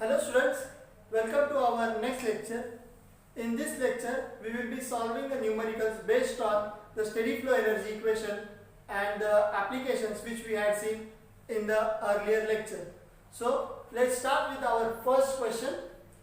Hello students, welcome to our next lecture. In this lecture, we will be solving the numericals based on the steady flow energy equation and the applications which we had seen in the earlier lecture. So, let's start with our first question.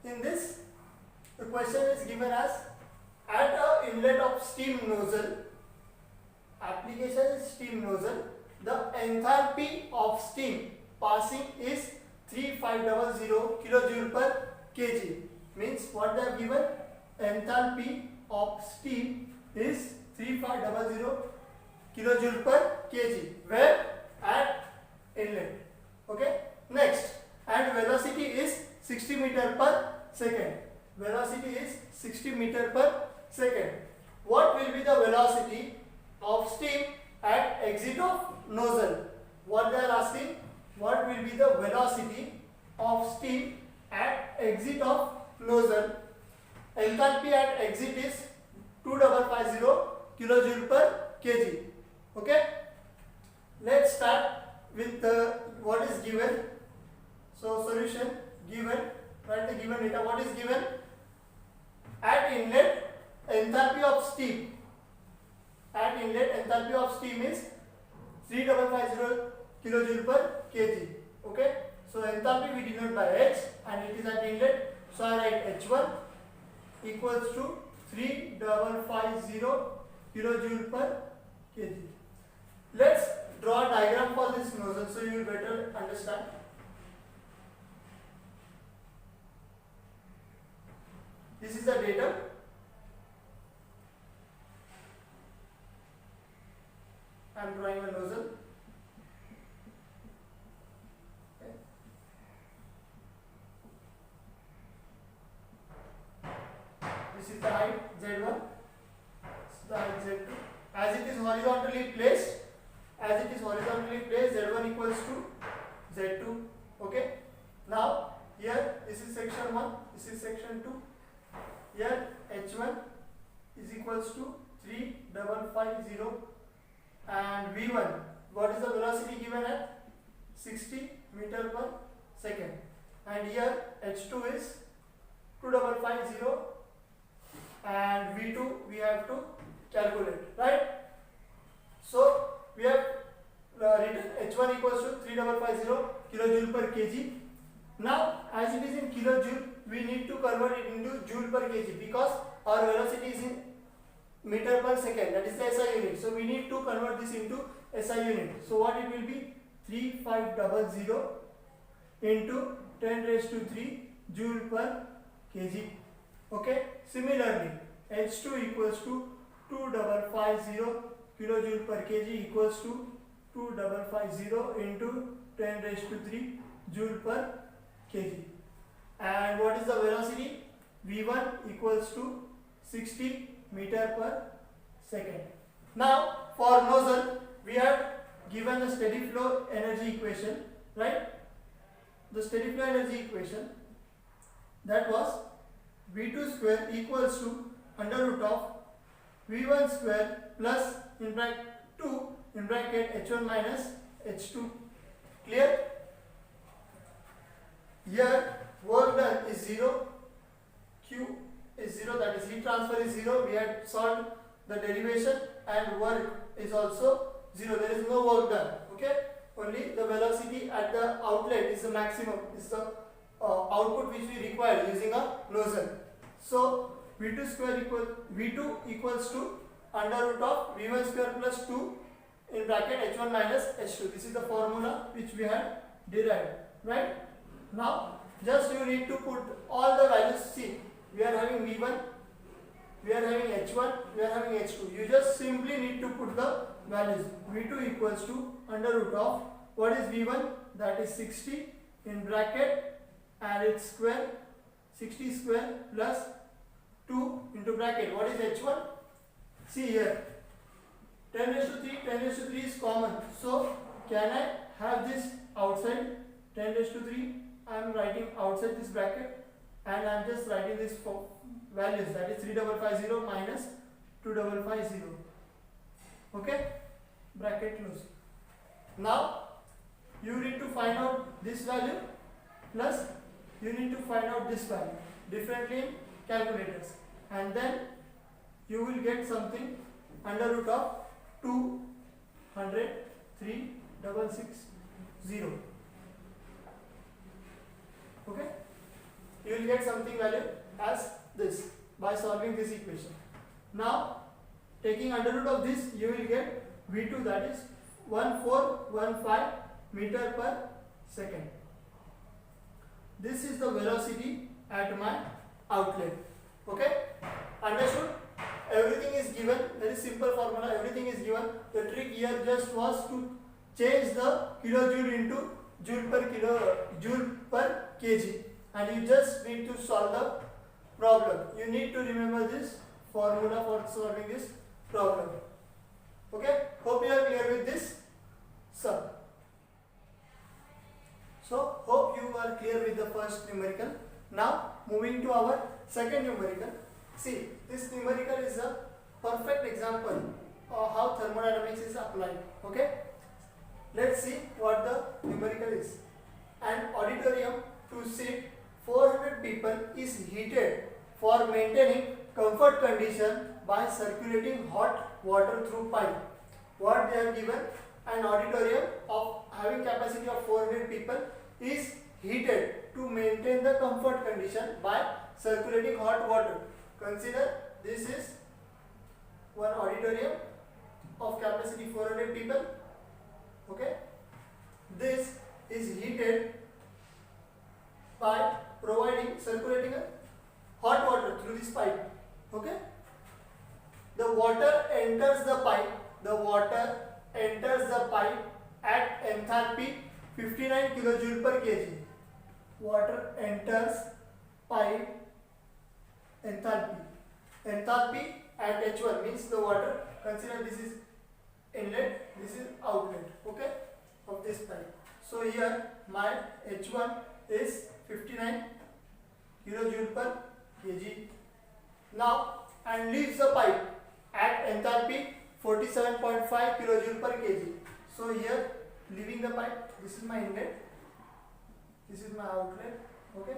In this, the question is given as at a inlet of steam nozzle, application is steam nozzle, the enthalpy of steam passing is 3500 kilojoule per kg. Means what they have given, enthalpy of steam is 3500 kilojoule per kg, where at inlet. Okay. Next, and velocity is 60 meter per second. Velocity is 60 meter per second. What will be the velocity of steam at exit of nozzle? What they are asking? What will be the velocity of steam at exit of nozzle? Enthalpy at exit is 2550 kilojoule per kg. Okay. Let's start with what is given. So solution given. Write the given data. What is given? At inlet, enthalpy of steam. At inlet, enthalpy of steam is 3550 kilojoule per kg. Okay. So enthalpy we denote by H and it is at inlet. So I write H1 equals to 3550 kilojoule per kg. Let's draw a diagram for this nozzle so you will better understand. This is the datum. I am drawing a nozzle. Okay. This is the height Z1. This is the height Z2. As it is horizontally placed, Z1 equals to Z2. Okay. Now here this is section 1, this is section 2. Here H1 is equals to 3550 and V1. What is the velocity given at 60 meter per second? And here H2 is 2550 and V2 we have to calculate, right? So we have written H1 equals to 3550 kilojoule per kg. Now as it is in kilojoule, we need to convert it into joule per kg because our velocity is in meter per second, that is the SI unit. So we need to convert this into SI unit. So what it will be? 3500 into 10 raised to 3 joule per kg. Okay. Similarly, H2 equals to 2550 kilojoule per kg equals to 2550 into 10 raised to 3 joule per kg. And what is the velocity? V1 equals to 60 meter per second. Now for nozzle we have given the steady flow energy equation, right? The steady flow energy equation, that was V2 square equals to under root of V1 square plus in bracket 2 in bracket H1 minus H2. Clear? Here work done is 0, Q is 0, that is heat transfer is 0. We had solved the derivation and work is also 0. There is no work done. Okay. Only the velocity at the outlet is the maximum, is the output which we require using a nozzle. So V2 equals to under root of V1 square plus 2 in bracket H1 minus H2. This is the formula which we had derived, right? Now just you need to put all the values. See, we are having V1, we are having H1, we are having H2. You just simply need to put the values. V2 equals to under root of, what is V1? That is 60 in bracket and its square, 60 square plus 2 into bracket. What is H1? See here, 10 raised to 3, 10 raised to 3 is common. So can I have this outside? 10 raised to 3, I am writing outside this bracket and I am just writing this for values, that is 3550 minus 2550. Okay, bracket close. Now you need to find out this value plus you need to find out this value differently in calculators, and then you will get something under root of 200,3,660. Okay, you will get something value as this by solving this equation. Now taking under root of this, you will get V2, that is 1415 meter per second. This is the velocity at my outlet. Okay, understood? Everything is given, very simple formula, everything is given. The trick here just was to change the kilojoule into joule per kg, and you just need to solve the problem. You need to remember this formula for solving this problem. Okay, hope you are clear with this sum. So hope you are clear with the first numerical. Now moving to our second numerical. See, this numerical is a perfect example of how thermodynamics is applied. Okay, let's see what the numerical is. An auditorium to seat 400 people is heated for maintaining comfort condition by circulating hot water through pipe. What they have given, an auditorium of having capacity of 400 people is heated to maintain the comfort condition by circulating hot water. Consider this is one auditorium of capacity 400 people. Okay, this is heated by circulating hot water through this pipe. Okay, the water enters the pipe. At enthalpy 59 kilojoule per kg. Water enters pipe enthalpy at H1 means the water. Consider this is inlet, this is outlet. Okay, of this pipe. So here my H1 is 59 kilojoule per kg. Now, and leaves the pipe at enthalpy 47.5 kilojoule per kg. So here leaving the pipe, this is my inlet, this is my outlet. Okay,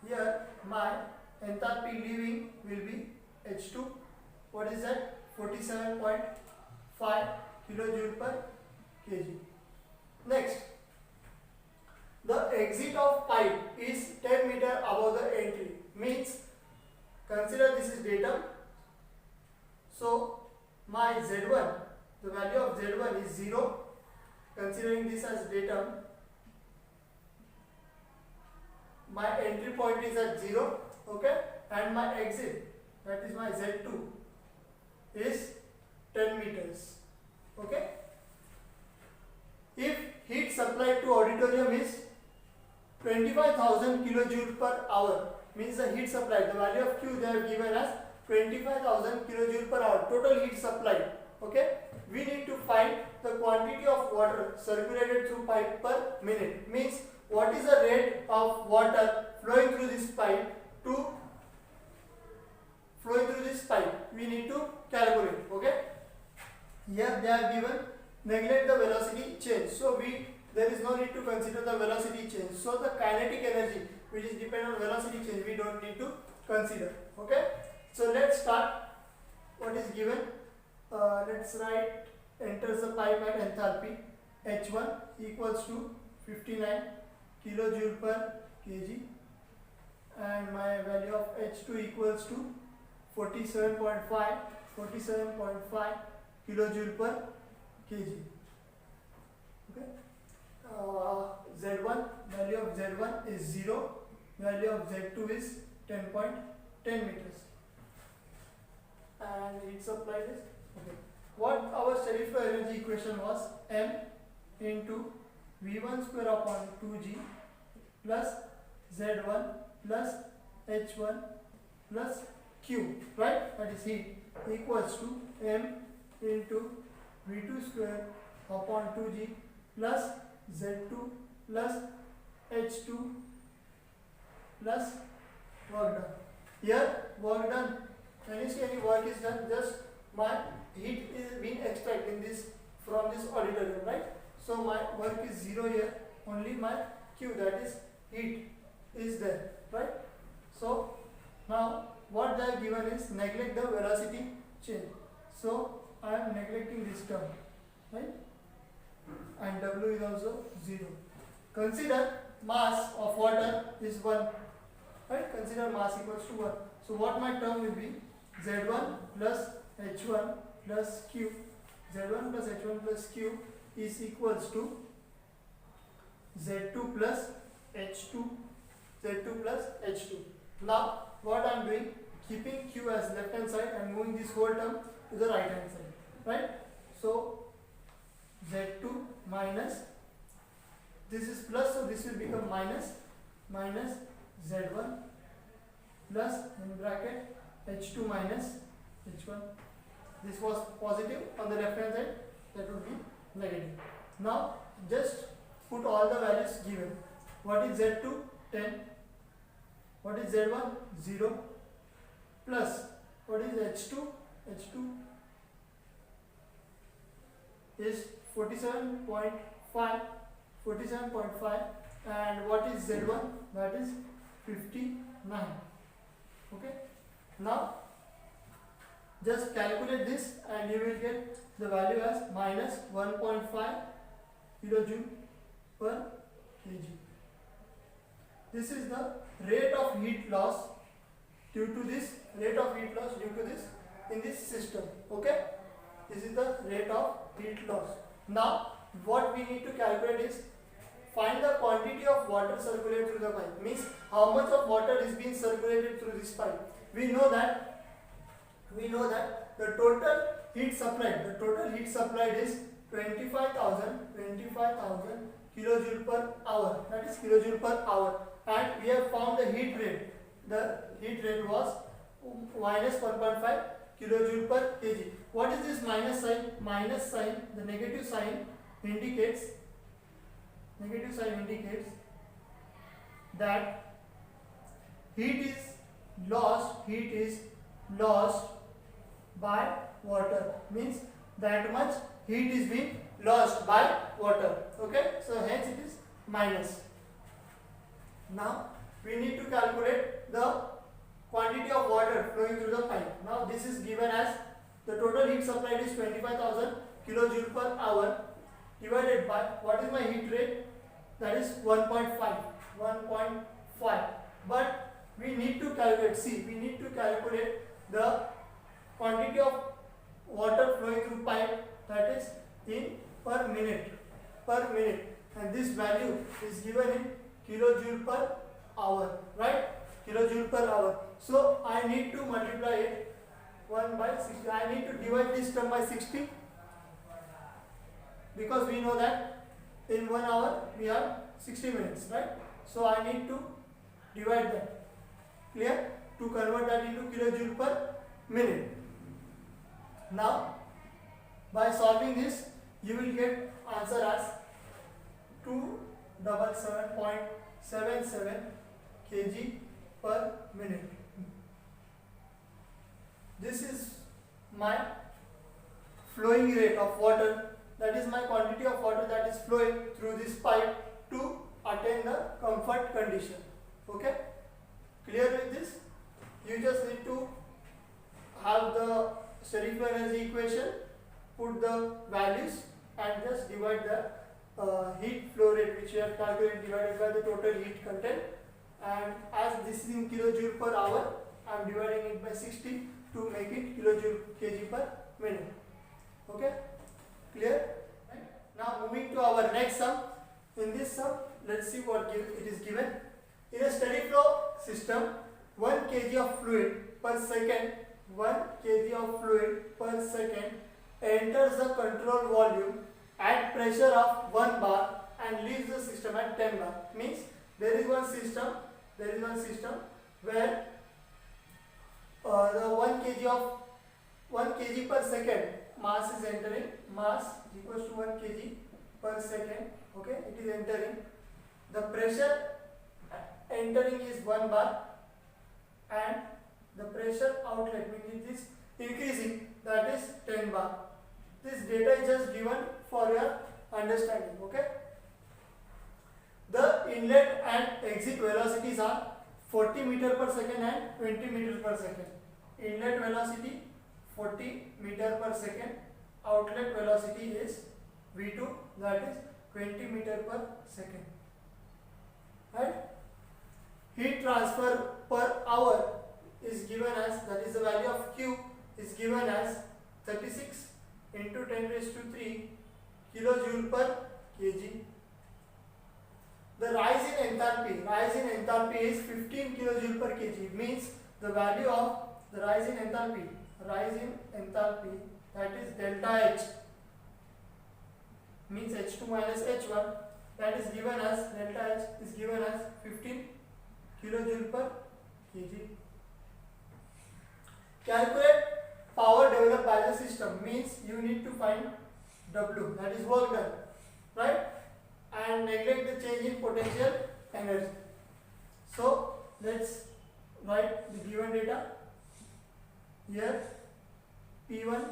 here my enthalpy leaving will be H2. What is that? 47.5 kilojoule per kg. Next, the exit of pipe is 10 meter above the entry. Means, consider this is datum. So my Z1, the value of Z1 is 0. Considering this as datum, my entry point is at 0. Okay, and my exit, that is my Z2, is 10 meters. Okay, if heat supplied to auditorium is 25,000 kilojoule per hour, means the heat supplied, the value of Q they have given as 25,000 kilojoule per hour, total heat supplied. Okay, we need to find the quantity of water circulated through pipe per minute. Means what is the rate of water flowing through this pipe we need to calculate. Okay, here they have given neglect the velocity change, so there is no need to consider the velocity change. So the kinetic energy which is dependent on velocity change we don't need to consider. Okay, so let's start. What is given? Let's write enters the pipe at enthalpy H1 equals to 59 kilojoule per kg, and my value of H2 equals to 47.5 kilojoule per kg. Okay, Z1, value of Z1 is 0, value of Z2 is 10.10 meters, and heat supply is okay. What our steady flow energy equation was, M into V1 square upon 2G plus Z1 plus H1 plus Q, right? That is heat, equals to M into V2 square upon 2G plus Z2 plus H2 plus work done. Here work done, when you see any work is done, just my heat is being extracted in this from this auditorium, right? So my work is 0 here, only my Q, that is heat, is there, right? So now what they have given is neglect the velocity change. So I am neglecting this term, right? And W is also 0. Consider mass of water is 1, right? Consider mass equals to 1. So what my term will be? Z1 plus H1 plus Q. Z1 plus H1 plus Q is equals to Z2 plus H2. Z2 plus H2. Now what I am doing? Keeping Q as left hand side and moving this whole term to the right hand side, right? So Z2 minus, this is plus, so this will become minus Z1 plus in bracket H2 minus H1. This was positive on the left hand side, that would be negative. Now just put all the values given. What is Z2? 10. What is Z1? 0. Plus what is H2? H2 is 47.5, and what is Z1? That is 59. Okay. Now just calculate this and you will get the value as minus 1.5 kilojoule per kg. This is the rate of heat loss due to this, in this system. Okay. This is the rate of heat loss. Now what we need to calculate is find the quantity of water circulated through the pipe. Means how much of water is being circulated through this pipe. We know that the total heat supplied is 25,000 kilojoule per hour, that is kilojoule per hour, and we have found the heat rate. The heat rate was minus 1.5 kilojoule per kg. What is this minus sign? Minus sign, the negative sign indicates that heat is lost by water. Means that much heat is being lost by water. Okay, so hence it is minus. Now we need to calculate the quantity of water flowing through the pipe. Now this is given as the total heat supplied is 25,000 kilojoule per hour divided by what is my heat rate, that is 1.5. But we need to calculate the quantity of water flowing through pipe, that is in per minute, and this value is given in kilojoule per hour, right? Kilojoule per hour. So I need to multiply it 1 by 60. I need to divide this term by 60 because we know that in 1 hour we have 60 minutes, right? So I need to divide that. Clear? To convert that into kilojoule per minute. Now by solving this you will get answer as 277.77 kg per minute. This is my flowing rate of water, that is my quantity of water that is flowing through this pipe to attain the comfort condition. Okay, clear with this? You just need to have the steady flow energy equation, put the values and just divide the heat flow rate which you have calculated divided by the total heat content, and as this is in kilojoule per hour, I am dividing it by 60 to make it kilojoule kg per minute. Okay, clear? Now moving to our next sum. In this sum, let's see what it is given. In a steady flow system, 1 kg of fluid per second enters the control volume at pressure of 1 bar and leaves the system at 10 bar. Means there is one system where the 1 kg per second mass is entering, mass equals to 1 kg per second. Okay, it is entering. The pressure entering is 1 bar and the pressure outlet, means it is increasing, that is 10 bar. This data is just given for your understanding. Okay, the inlet and exit velocities are 40 meter per second and 20 meter per second. Inlet velocity 40 meter per second, outlet velocity is V2, that is 20 meter per second. Right? Heat transfer per hour is given as, that is the value of Q is given as 36 into 10 raised to 3 kilojoule per kg. The rise in enthalpy is 15 kilojoule per kg, means the value of the rise in enthalpy that is delta H, means H2 minus H1, that is given as delta H is given as 15 kilojoule per kg. Calculate power developed by the system, means you need to find W, that is work done, right? And neglect the change in potential energy. So let's write the given data. Here P1,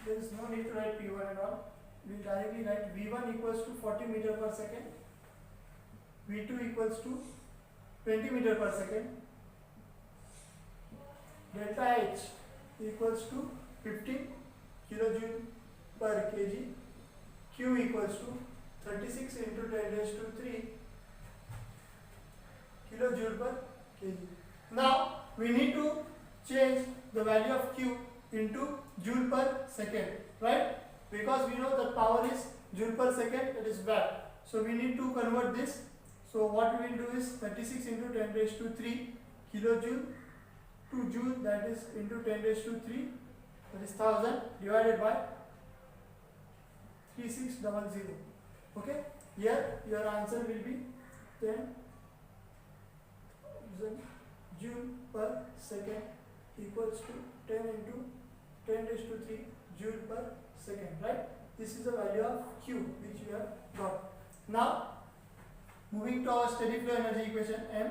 there is no need to write P1 at all. We will directly write V1 equals to 40 meter per second, V2 equals to 20 meter per second, delta H equals to 15 kilojoule per kg, Q equals to 36 into 10 raised to 3 kilojoule per kg. Now we need to change the value of Q into joule per second, right? Because we know that power is joule per second, that is watt. So we need to convert this. So what we will do is 36 into 10 raised to 3 kilojoule to joule, that is into 10 raised to 3, that is 1000 divided by 3600. Okay, here your answer will be 10 joule per second equals to 10 into 10 raised to 3 joule per second, right? This is the value of Q which we have got. Now moving to our steady flow energy equation, M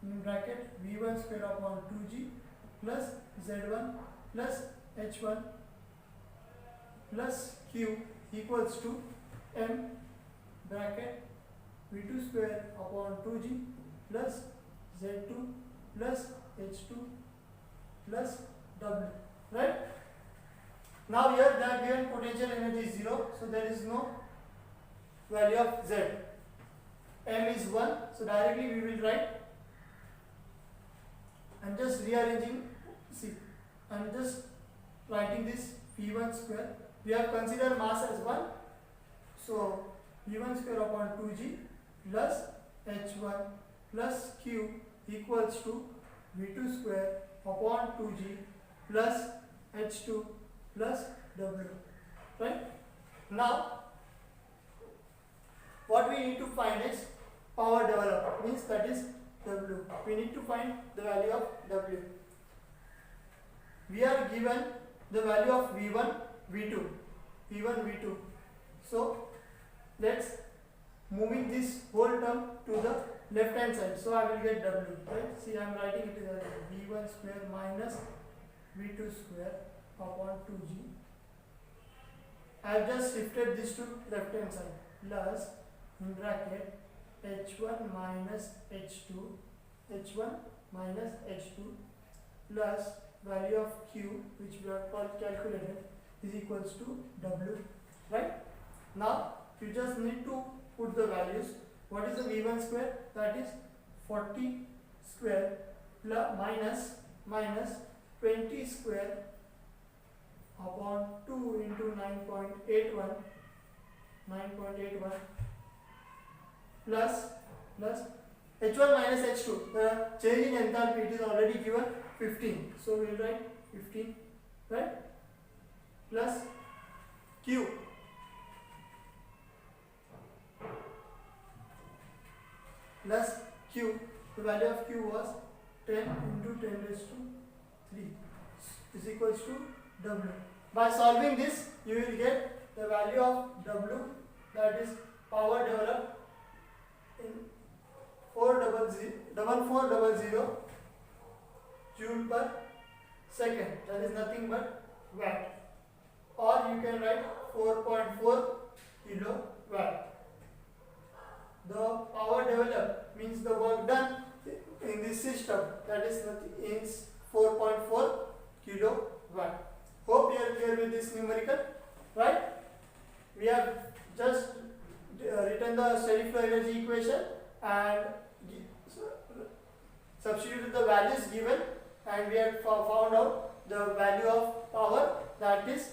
in bracket V1 square upon 2G plus Z1 plus H1 plus Q equals to M bracket V2 square upon 2G plus Z2 plus H2 plus W, right? Now here the given potential energy is 0, so there is no value of Z. M is 1, so directly we will write. I am just rearranging, see, I am just writing this V1 square. We have considered mass as 1, so V1 square upon 2G plus H1 plus Q equals to V2 square upon 2G plus H2 plus W, right? Now what we need to find is power developed, means that is W. We need to find the value of W. We are given the value of V1, V2, V1, V2. So let's moving this whole term to the left hand side. So I will get W, right? See, I am writing it as V1 square minus V2 square upon 2G. I have just shifted this to left hand side plus in bracket H1 minus H2, H1 minus H2 plus value of Q which we have calculated is equals to W, right? Now you just need to put the values. What is the V1 square? That is 40 square plus minus 20 square upon 2 into 9.81 plus H1 minus H2. The change in enthalpy, it is already given 15. So we will write 15, right? Plus Q. Plus Q. The value of Q was 10 into 10 raised to 3 is equals to W. By solving this, you will get the value of W, that is power developed in 4400 joule per second, that is nothing but watt, or you can write 4.4 kilowatt. the power developed means the work done in this system, that is 4.4 kilowatt. Hope you are clear with this numerical, right? We have just written the steady flow energy equation and substituted the values given, and we have found out the value of power, that is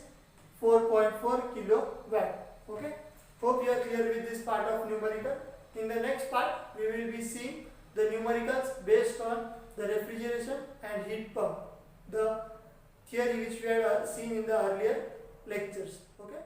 4.4 kilowatt. Okay, hope you are clear with this part of numerical. In the next part we will be seeing the numericals based on the refrigeration and heat pump, the theory which we had seen in the earlier lectures. Okay.